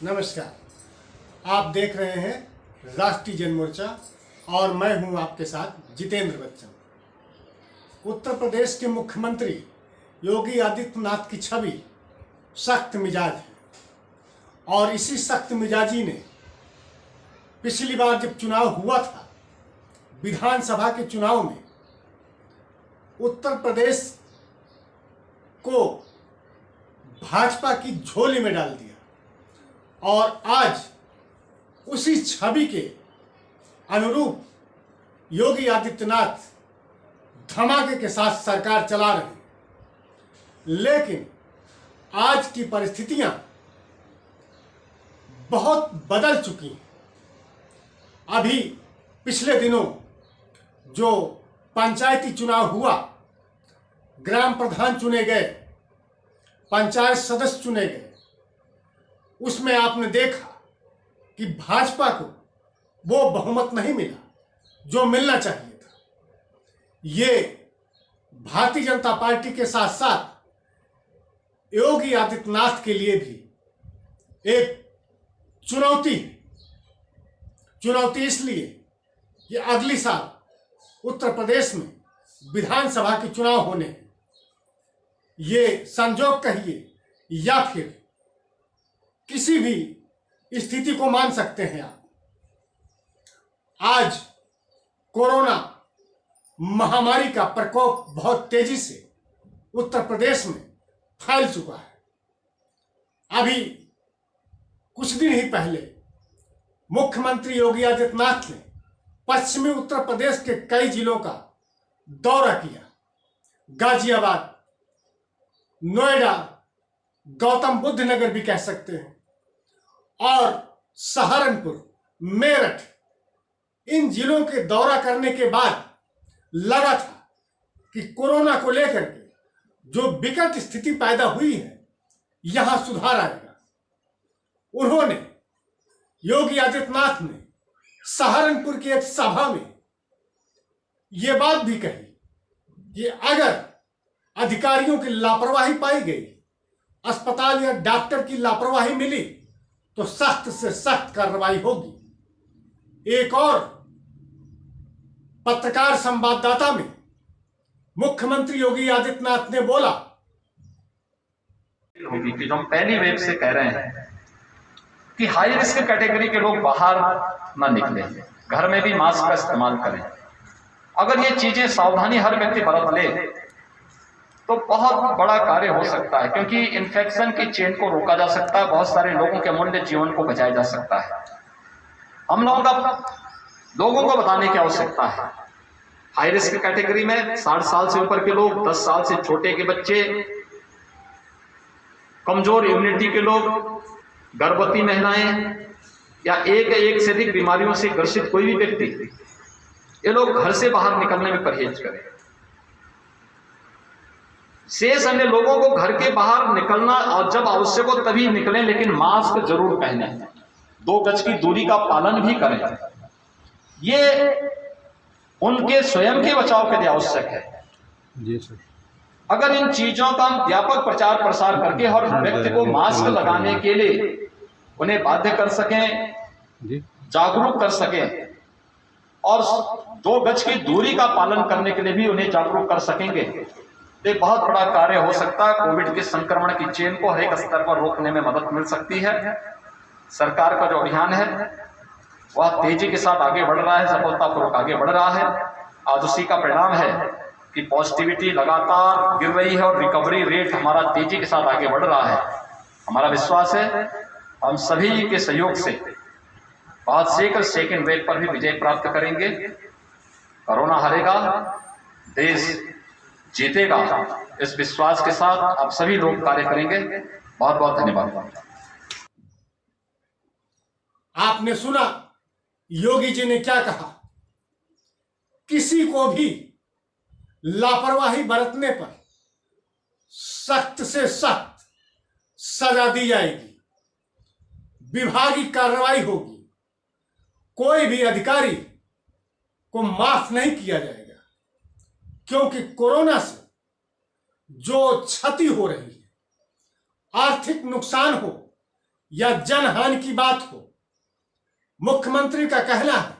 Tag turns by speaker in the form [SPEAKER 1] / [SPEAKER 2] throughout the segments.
[SPEAKER 1] नमस्कार, आप देख रहे हैं राष्ट्रीय जनमोर्चा और मैं हूं आपके साथ जितेंद्र बच्चन। उत्तर प्रदेश के मुख्यमंत्री योगी आदित्यनाथ की छवि सख्त मिजाज है और इसी सख्त मिजाजी ने पिछली बार जब चुनाव हुआ था, विधानसभा के चुनाव में उत्तर प्रदेश को भाजपा की झोली में डाल दिया और आज उसी छवि के अनुरूप योगी आदित्यनाथ धमाके के साथ सरकार चला रहे हैं। लेकिन आज की परिस्थितियां बहुत बदल चुकी हैं। अभी पिछले दिनों जो पंचायती चुनाव हुआ, ग्राम प्रधान चुने गए, पंचायत सदस्य चुने गए, उसमें आपने देखा कि भाजपा को वो बहुमत नहीं मिला जो मिलना चाहिए था। ये भारतीय जनता पार्टी के साथ साथ योगी आदित्यनाथ के लिए भी एक चुनौती है। चुनौती इसलिए कि अगली साल उत्तर प्रदेश में विधानसभा के चुनाव होने हैं। ये संजोग कहिए या फिर किसी भी स्थिति को मान सकते हैं आप। आज कोरोना महामारी का प्रकोप बहुत तेजी से उत्तर प्रदेश में फैल चुका है। अभी कुछ दिन ही पहले मुख्यमंत्री योगी आदित्यनाथ ने पश्चिमी उत्तर प्रदेश के कई जिलों का दौरा किया। गाजियाबाद, नोएडा, गौतम बुद्ध नगर भी कह सकते हैं, और सहारनपुर, मेरठ, इन जिलों के दौरा करने के बाद लगा था कि कोरोना को लेकर के जो विकट स्थिति पैदा हुई है, यहां सुधार आएगा। उन्होंने, योगी आदित्यनाथ ने सहारनपुर की एक सभा में यह बात भी कही कि अगर अधिकारियों की लापरवाही पाई गई, अस्पताल या डॉक्टर की लापरवाही मिली, तो सख्त से सख्त कार्रवाई होगी। एक और पत्रकार संवाददाता में मुख्यमंत्री योगी आदित्यनाथ ने बोला
[SPEAKER 2] कि जो हम पहली वेव से कह रहे हैं कि हाई रिस्क कैटेगरी के लोग बाहर ना निकलें, घर में भी मास्क का इस्तेमाल करें। अगर ये चीजें सावधानी हर व्यक्ति बरत ले तो बहुत बड़ा कार्य हो सकता है, क्योंकि इन्फेक्शन की चेन को रोका जा सकता है, बहुत सारे लोगों के अमूल्य जीवन को बचाया जा सकता है। हम लोगों को बताने की आवश्यकता है। हाई रिस्क कैटेगरी में 60 साल से ऊपर के लोग, 10 साल से छोटे के बच्चे, कमजोर इम्यूनिटी के लोग, गर्भवती महिलाएं या एक से अधिक बीमारियों से ग्रसित कोई भी व्यक्ति, ये लोग घर से बाहर निकलने में परहेज करें। शेष अन्य लोगों को घर के बाहर निकलना और जब आवश्यक हो तभी निकलें, लेकिन मास्क जरूर पहनें, 2 गज की दूरी का पालन भी करें। ये उनके स्वयं के बचाव के लिए आवश्यक है।
[SPEAKER 3] जी सर।
[SPEAKER 2] अगर इन चीजों का हम व्यापक प्रचार प्रसार करके हर व्यक्ति को मास्क लगाने के लिए उन्हें बाध्य कर सकें, जागरूक कर सकें और 2 गज की दूरी का पालन करने के लिए भी उन्हें जागरूक कर सकेंगे, तो एक बहुत बड़ा कार्य हो सकता है। कोविड के संक्रमण की चेन को हर एक स्तर पर रोकने में मदद मिल सकती है। सरकार का जो अभियान है वह तेजी के साथ आगे बढ़ रहा है, सफलतापूर्वक आगे बढ़ रहा है। आज उसी का परिणाम है कि पॉजिटिविटी लगातार गिर रही है और रिकवरी रेट हमारा तेजी के साथ आगे बढ़ रहा है। हमारा विश्वास है हम सभी के सहयोग से बहुत शीघ्र सेकेंड वेव पर भी विजय प्राप्त करेंगे। कोरोना हारेगा, देश जीतेगा, इस विश्वास के साथ आप सभी लोग कार्य करेंगे। बहुत बहुत धन्यवाद।
[SPEAKER 1] आपने सुना योगी जी ने क्या कहा। किसी को भी लापरवाही बरतने पर सख्त से सख्त सजा दी जाएगी, विभागीय कार्रवाई होगी। कोई भी अधिकारी को माफ नहीं किया जाएगा, क्योंकि कोरोना से जो क्षति हो रही है, आर्थिक नुकसान हो, या जनहानि की बात हो, मुख्यमंत्री का कहना है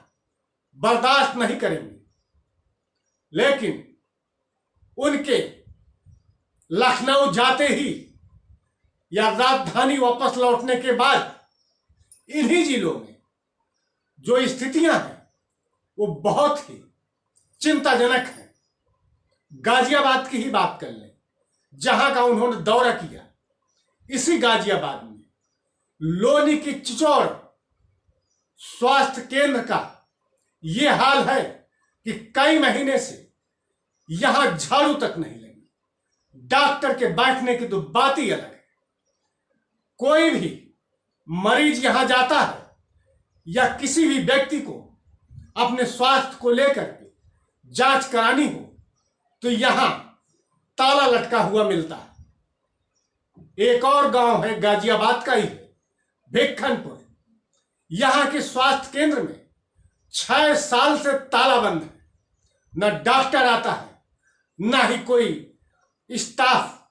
[SPEAKER 1] बर्दाश्त नहीं करेंगे। लेकिन उनके लखनऊ जाते ही या राजधानी वापस लौटने के बाद इन्हीं जिलों में जो स्थितियां हैं वो बहुत ही चिंताजनक है। गाजियाबाद की ही बात कर लें, जहां का उन्होंने दौरा किया। इसी गाजियाबाद में लोनी की चिचौड़ स्वास्थ्य केंद्र का ये हाल है कि कई महीने से यहां झाड़ू तक नहीं लगी। डॉक्टर के बैठने की तो बात ही अलग है। कोई भी मरीज यहां जाता है या किसी भी व्यक्ति को अपने स्वास्थ्य को लेकर के जांच करानी हो तो यहां ताला लटका हुआ मिलता है। एक और गांव है गाजियाबाद का ही है, भिक्खनपुर। यहां के स्वास्थ्य केंद्र में 6 साल से ताला बंद है। न डॉक्टर आता है, न ही कोई स्टाफ।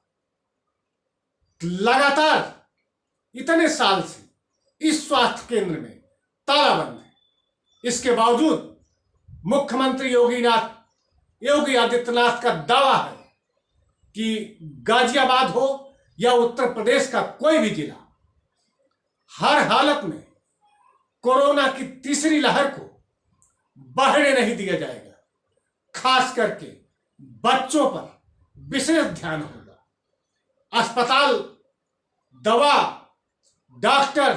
[SPEAKER 1] लगातार इतने साल से इस स्वास्थ्य केंद्र में ताला बंद है। इसके बावजूद मुख्यमंत्री योगी आदित्यनाथ का दावा है कि गाजियाबाद हो या उत्तर प्रदेश का कोई भी जिला, हर हालत में कोरोना की तीसरी लहर को बढ़ने नहीं दिया जाएगा। खास करके बच्चों पर विशेष ध्यान होगा। अस्पताल, दवा, डॉक्टर,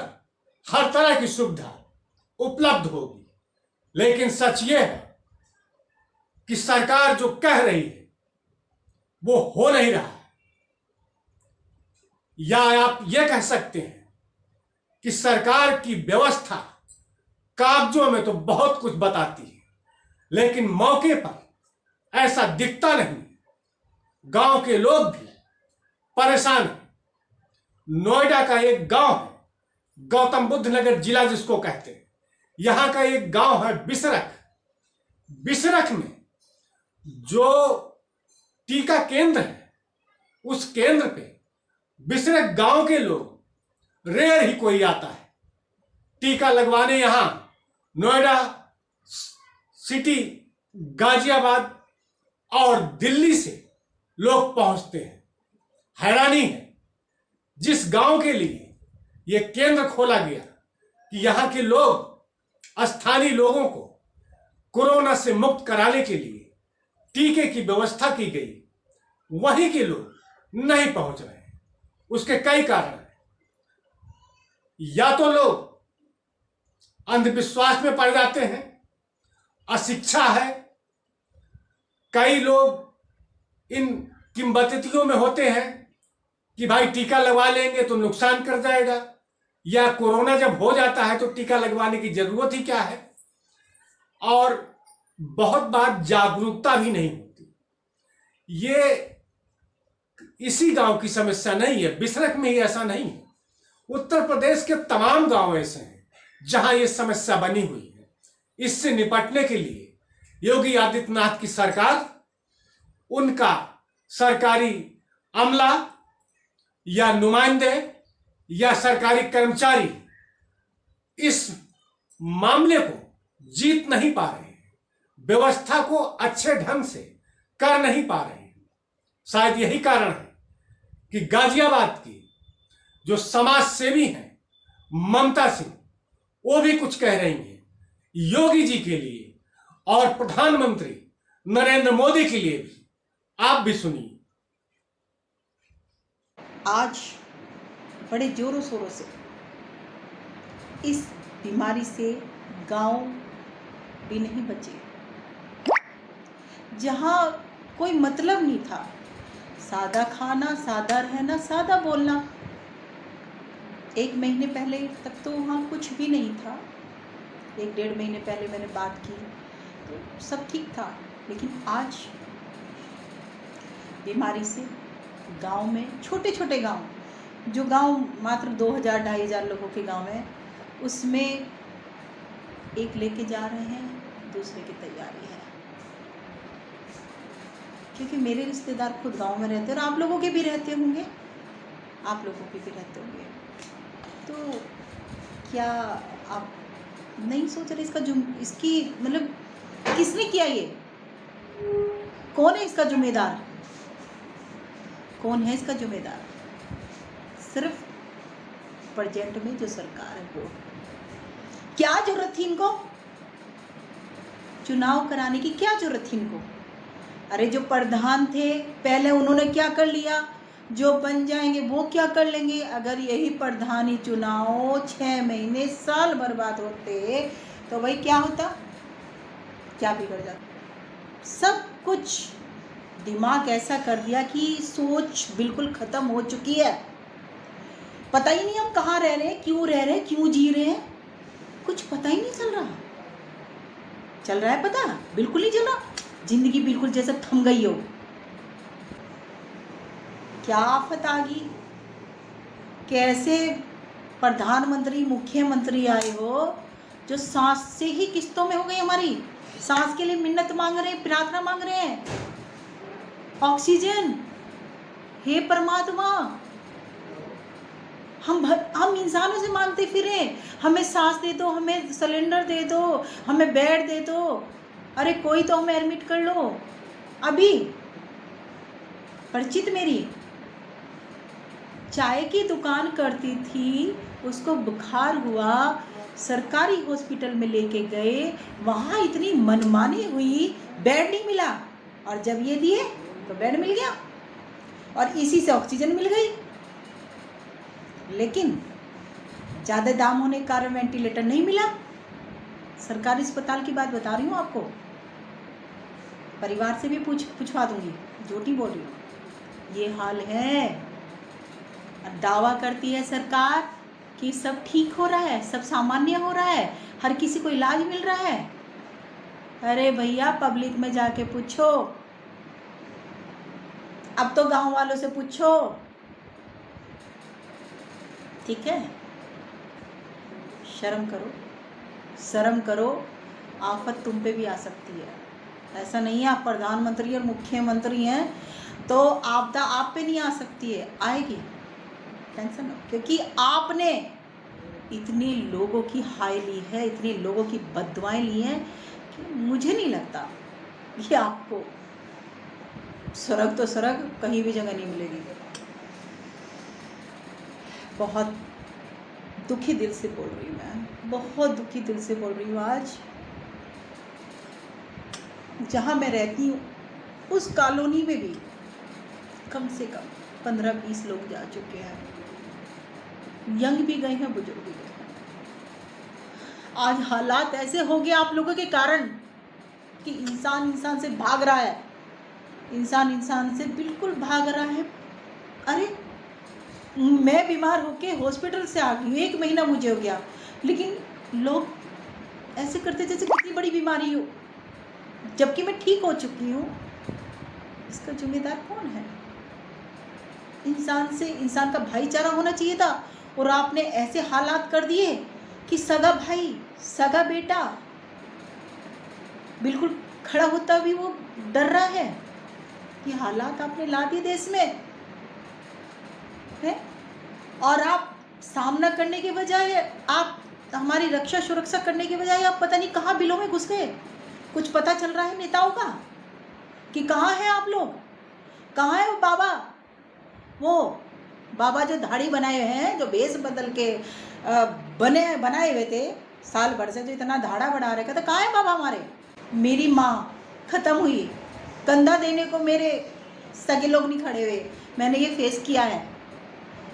[SPEAKER 1] हर तरह की सुविधा उपलब्ध होगी। लेकिन सच ये है कि सरकार जो कह रही है वो हो नहीं रहा है। या आप ये कह सकते हैं कि सरकार की व्यवस्था कागजों में तो बहुत कुछ बताती है, लेकिन मौके पर ऐसा दिखता नहीं। गांव के लोग भी परेशान हैं। नोएडा का एक गांव है, गौतम बुद्ध नगर जिला जिसको कहते हैं, यहां का एक गांव है बिसरख। बिसरख में जो टीका केंद्र है, उस केंद्र पे बिसरख गांव के लोग रेयर ही कोई आता है टीका लगवाने। यहां नोएडा सिटी, गाजियाबाद और दिल्ली से लोग पहुंचते हैं। हैरानी है, जिस गांव के लिए यह केंद्र खोला गया कि यहां के लोग, स्थानीय लोगों को कोरोना से मुक्त कराने के लिए टीके की व्यवस्था की गई, वहीं के लोग नहीं पहुंच रहे हैं। उसके कई कारण हैं। या तो लोग अंधविश्वास में पड़ जाते हैं, अशिक्षा है, कई लोग इन किंवदंतियों में होते हैं कि भाई टीका लगवा लेंगे तो नुकसान कर जाएगा, या कोरोना जब हो जाता है तो टीका लगवाने की जरूरत ही क्या है। और बहुत बार जागरूकता भी नहीं होती। ये इसी गांव की समस्या नहीं है, बिसरख में ही ऐसा नहीं है। उत्तर प्रदेश के तमाम गांव ऐसे हैं जहां ये समस्या बनी हुई है। इससे निपटने के लिए योगी आदित्यनाथ की सरकार, उनका सरकारी अमला या नुमाइंदे या सरकारी कर्मचारी इस मामले को जीत नहीं पा रहे हैं, व्यवस्था को अच्छे ढंग से कर नहीं पा रहे हैं। शायद यही कारण है कि गाजियाबाद की जो समाज सेवी हैं ममता सिंह, वो भी कुछ कह रही हैं योगी जी के लिए और प्रधानमंत्री नरेंद्र मोदी के लिए भी। आप भी सुनिए।
[SPEAKER 3] आज बड़े जोरों शोरों से इस बीमारी से गांव भी नहीं बचे, जहां कोई मतलब नहीं था। सादा खाना, सादा रहना, सादा बोलना। 1 महीने पहले तक तो वहाँ कुछ भी नहीं था। 1-1.5 महीने पहले मैंने बात की तो सब ठीक था। लेकिन आज बीमारी से गांव में, छोटे छोटे गांव, जो गांव मात्र 2000-2500 लोगों के गांव है, उसमें एक लेके जा रहे हैं, दूसरे की तैयारी है। क्योंकि मेरे रिश्तेदार खुद गांव में रहते हैं और आप लोगों के भी रहते होंगे, आप लोगों के भी रहते होंगे। तो क्या आप नहीं सोच रहे इसकी मतलब किसने किया ये? कौन है इसका जिम्मेदार? कौन है इसका जिम्मेदार? सिर्फ प्रेजेंट में जो सरकार है वो। क्या जरूरत थी इनको चुनाव कराने की? क्या जरूरत थी इनको? अरे जो प्रधान थे पहले उन्होंने क्या कर लिया, जो बन जाएंगे वो क्या कर लेंगे? अगर यही प्रधानी चुनाव 6 महीने साल बर्बाद होते तो भाई क्या होता, क्या बिगड़ जाता? सब कुछ दिमाग ऐसा कर दिया कि सोच बिल्कुल खत्म हो चुकी है। पता ही नहीं हम कहाँ रह रहे हैं, क्यों रह रहे हैं, क्यों जी रहे हैं, कुछ पता ही नहीं चल रहा। चल रहा है पता? बिल्कुल नहीं चला। जिंदगी बिल्कुल जैसे थम गई हो। क्या आफत आ गई? कैसे प्रधानमंत्री मुख्यमंत्री आए हो जो सांस से ही किस्तों में हो गई हमारी। सांस के लिए मिन्नत मांग रहे हैं, प्रार्थना मांग रहे हैं, ऑक्सीजन। हे परमात्मा, हम इंसानों से मांगते फिरे, हमें सांस दे दो, हमें सिलेंडर दे दो, हमें बेड दे दो। अरे कोई तो हमें एडमिट कर लो। अभी परिचित मेरी चाय की दुकान करती थी, उसको बुखार हुआ, सरकारी हॉस्पिटल में लेके गए, वहाँ इतनी मनमानी हुई, बेड नहीं मिला, और जब ये दिए तो बेड मिल गया और इसी से ऑक्सीजन मिल गई। लेकिन ज़्यादा दाम होने के कारण वेंटिलेटर नहीं मिला। सरकारी अस्पताल की बात बता रही हूँ आपको, परिवार से भी पूछवा दूंगी, झूठ नहीं बोल रही हूँ। ये हाल है। दावा करती है सरकार कि सब ठीक हो रहा है, सब सामान्य हो रहा है, हर किसी को इलाज मिल रहा है। अरे भैया पब्लिक में जाके पूछो, अब तो गांव वालों से पूछो, ठीक है? शर्म करो, शर्म करो, आफत तुम पे भी आ सकती है। ऐसा नहीं है आप प्रधानमंत्री और मुख्यमंत्री हैं तो आपदा आप पे नहीं आ सकती है, आएगी, टेंशन नो। क्योंकि आपने इतने लोगों की हाय ली है, इतने लोगों की बददुआएं ली हैं कि मुझे नहीं लगता ये आपको स्वर्ग तो स्वर्ग कहीं भी जगह नहीं मिलेगी। बहुत दुखी दिल से बोल रही हूँ मैं, बहुत दुखी दिल से बोल रही हूँ। आज जहाँ मैं रहती हूँ उस कॉलोनी में भी कम से कम 15-20 लोग जा चुके हैं, यंग भी गए हैं, बुजुर्ग भी गए हैं। आज हालात ऐसे हो गए आप लोगों के कारण कि इंसान इंसान से भाग रहा है, इंसान इंसान से बिल्कुल भाग रहा है। अरे मैं बीमार होके हॉस्पिटल से आ गई हूँ, 1 महीना मुझे हो गया, लेकिन लोग ऐसे करते जैसे कितनी बड़ी बीमारी हो, जबकि मैं ठीक हो चुकी हूँ। इसका जिम्मेदार कौन है? इंसान से इंसान का भाईचारा होना चाहिए था, और आपने ऐसे हालात कर दिए कि सगा भाई, सगा बेटा बिल्कुल खड़ा होता भी वो डर रहा है। ये हालात आपने ला दिए देश में है, और आप सामना करने के बजाय, आप हमारी रक्षा सुरक्षा करने के बजाय आप पता नहीं कहाँ बिलों में घुस गए। कुछ पता चल रहा है नेताओं का कि कहाँ हैं आप लोग? कहाँ है वो बाबा जो दाढ़ी बनाए हुए हैं, जो भेष बदल के बनाए हुए थे साल भर से, जो इतना धाड़ा बढ़ा रखा था, कहाँ है बाबा हमारे? मेरी माँ खत्म हुई, कंधा देने को मेरे सगे लोग नहीं खड़े हुए। मैंने ये फेस किया है,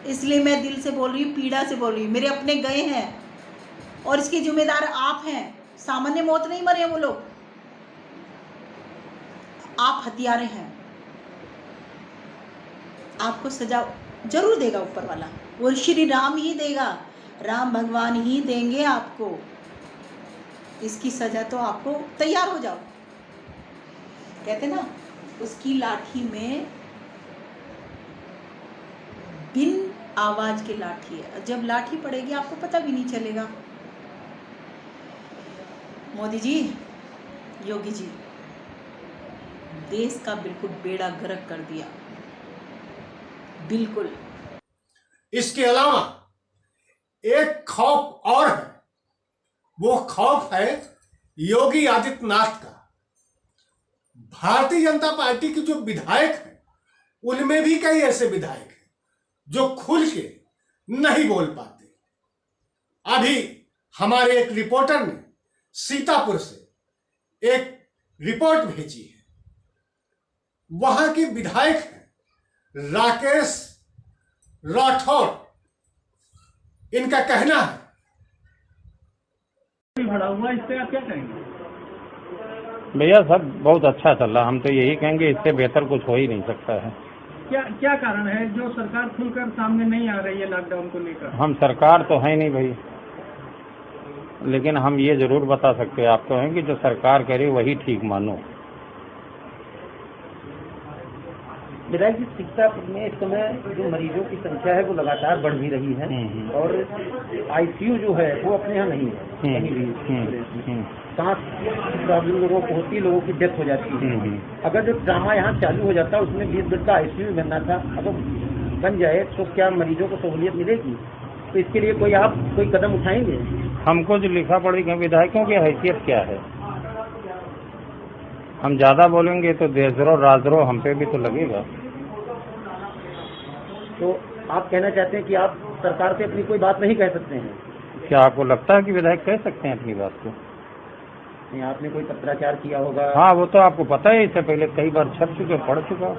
[SPEAKER 3] इसलिए मैं दिल से बोल रही हूँ, पीड़ा से बोल रही हूँ। मेरे अपने गए हैं और इसके जिम्मेदार आप हैं। सामान्य मौत नहीं मरे वो लोग, आप हत्यारे हैं। आपको सजा जरूर देगा ऊपर वाला, वो श्री राम ही देगा, राम भगवान ही देंगे आपको। इसकी सजा तो आपको तैयार हो जाओ। कहते ना, उसकी लाठी में बिन आवाज के लाठी है, जब लाठी पड़ेगी आपको पता भी नहीं चलेगा। मोदी जी, योगी जी, देश का बिल्कुल बेड़ा गर्क कर दिया, बिल्कुल।
[SPEAKER 1] इसके अलावा एक खौफ और है, वो खौफ है योगी आदित्यनाथ का। भारतीय जनता पार्टी के जो विधायक हैं उनमें भी कई ऐसे विधायक हैं जो खुल के नहीं बोल पाते। अभी हमारे एक रिपोर्टर ने सीतापुर से एक रिपोर्ट भेजी है। वहां के विधायक हैं राकेश राठौर। इनका कहना है,
[SPEAKER 4] भरा हुआ, इससे आप क्या कहेंगे?
[SPEAKER 5] भैया सब बहुत अच्छा चल रहा, हम तो यही कहेंगे इससे बेहतर कुछ हो ही नहीं सकता है।
[SPEAKER 4] क्या क्या कारण है जो सरकार खुलकर सामने नहीं आ रही है लॉकडाउन को लेकर?
[SPEAKER 5] हम सरकार तो है नहीं भाई, लेकिन हम ये जरूर बता सकते हैं आपको हैं कि जो सरकार करे वही ठीक मानो।
[SPEAKER 6] विधायक जी, सीतापुर में इस समय जो मरीजों की संख्या है वो लगातार बढ़ भी रही है और आईसीयू जो है वो अपने यहाँ नहीं है कहीं भी। सांस की प्रॉब्लम लोगों को होती है, लोगों की डेथ हो जाती है। अगर जो ड्रामा यहाँ चालू हो जाता है उसमें 20 बेड का आईसीयू बनना था, अगर बन जाए तो क्या मरीजों को सहूलियत मिलेगी? तो इसके लिए कोई आप कोई कदम उठाएंगे?
[SPEAKER 5] हमको जो लिखा पड़ेगा, विधायकों की हैसियत क्या है? हम ज्यादा बोलेंगे तो देशद्रोह राजद्रोह हम पे भी तो लगेगा।
[SPEAKER 6] तो आप कहना चाहते हैं कि आप सरकार से अपनी कोई बात नहीं कह सकते हैं?
[SPEAKER 5] क्या आपको लगता है कि विधायक कह सकते हैं अपनी बात को?
[SPEAKER 6] नहीं, आपने कोई पत्राचार किया होगा?
[SPEAKER 5] हाँ, वो तो आपको पता है, इससे पहले कई बार छप चुके, पढ़ चुका,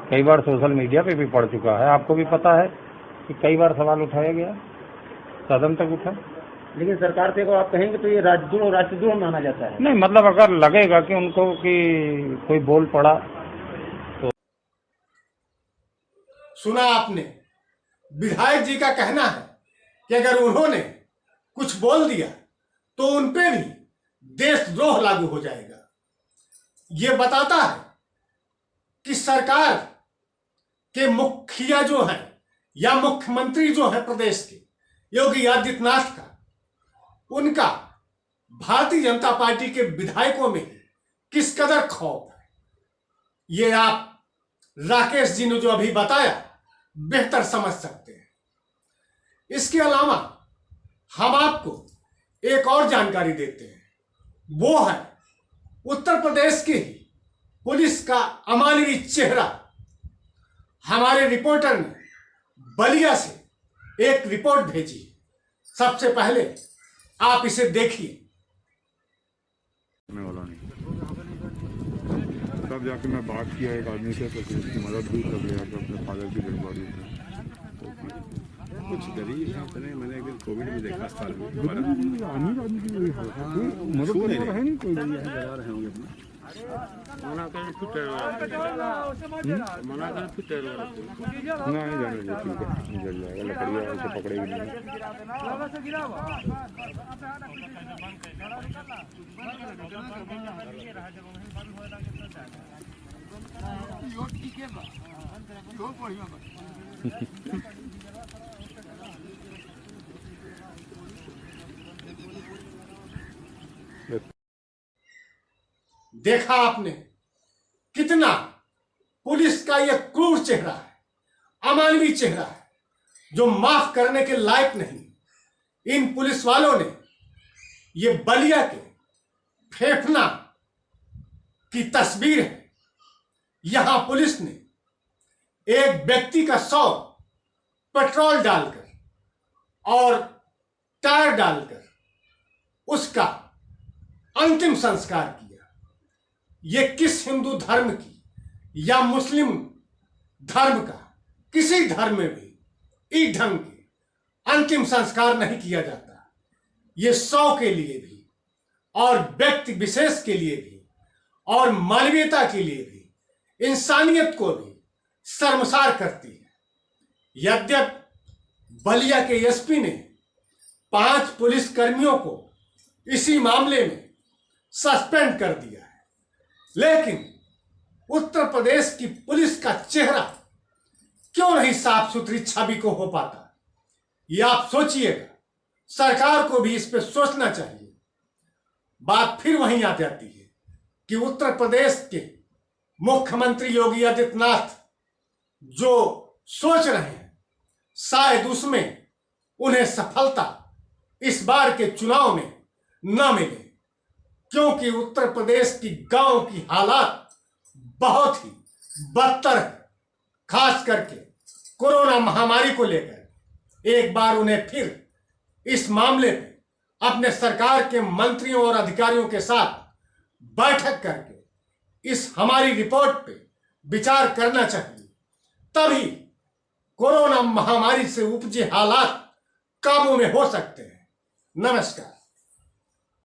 [SPEAKER 5] कई बार सोशल मीडिया पे भी पढ़ चुका है। आपको भी पता है कि कई बार सवाल उठाया गया, सदन तक उठा।
[SPEAKER 6] लेकिन सरकार से अगर आप कहेंगे तो ये राष्ट्रद्रोह माना जाता है।
[SPEAKER 5] नहीं, मतलब अगर लगेगा कि उनको कि कोई बोल पड़ा।
[SPEAKER 1] सुना आपने, विधायक जी का कहना है कि अगर उन्होंने कुछ बोल दिया तो उनपे भी देशद्रोह लागू हो जाएगा। ये बताता है कि सरकार के मुखिया जो हैं या मुख्यमंत्री जो है प्रदेश के, योगी आदित्यनाथ का, उनका भारतीय जनता पार्टी के विधायकों में किस कदर खौफ है, ये आप राकेश जी ने जो अभी बताया बेहतर समझ सकते हैं। इसके अलावा हम आपको एक और जानकारी देते हैं, वो है उत्तर प्रदेश की ही पुलिस का अमानवीय चेहरा। हमारे रिपोर्टर ने बलिया से एक रिपोर्ट भेजी। सबसे पहले आप इसे देखिए।
[SPEAKER 7] तब जाके मैं बात किया एक आदमी से, तो फिर उसकी मदद भी कर लिया कि अपने फादर की डेड बॉडी
[SPEAKER 8] कुछ गरीब हैं इतने, मैंने एक दिन कोविड में देखा अस्पताल में,
[SPEAKER 7] अमीर आदमी की वही हालत है, कोई मदद करने वाला है नहीं, कोई
[SPEAKER 8] लगा रहे होंगे अपना मना करें फिर मना करें फिर
[SPEAKER 7] ना ही जाने दो, ठीक है, जल जाएगा, लकड़ियाँ उसे पकड़ेगी नहीं।
[SPEAKER 1] देखा आपने कितना पुलिस का यह क्रूर चेहरा है, अमानवीय चेहरा है, जो माफ करने के लायक नहीं। इन पुलिस वालों ने ये बलिया के फेफना की तस्वीर है। यहां पुलिस ने एक व्यक्ति का शव पेट्रोल डालकर और टायर डालकर उसका अंतिम संस्कार किया। ये किस हिंदू धर्म की या मुस्लिम धर्म का, किसी धर्म में भी इस ढंग के अंतिम संस्कार नहीं किया जाता। ये शव के लिए भी और व्यक्ति विशेष के लिए भी और मानवीयता के लिए भी, इंसानियत को भी शर्मसार करती है। यद्यपि बलिया के एसपी ने 5 पुलिसकर्मियों को इसी मामले में सस्पेंड कर दिया है, लेकिन उत्तर प्रदेश की पुलिस का चेहरा क्यों नहीं साफ सुथरी छवि को हो पाता? ये आप सोचिएगा, सरकार को भी इस पे सोचना चाहिए। बात फिर वहीं आ जाती है कि उत्तर प्रदेश के मुख्यमंत्री योगी आदित्यनाथ जो सोच रहे हैं, शायद उसमें उन्हें सफलता इस बार के चुनाव में न मिले, क्योंकि उत्तर प्रदेश की गांव की हालात बहुत ही बदतर है। खास करके कोरोना महामारी को लेकर एक बार उन्हें फिर इस मामले पे अपने सरकार के मंत्रियों और अधिकारियों के साथ बैठक करके इस हमारी रिपोर्ट पे विचार करना चाहिए। तभी कोरोना महामारी से उपजे हालात काबू में हो सकते हैं। नमस्कार।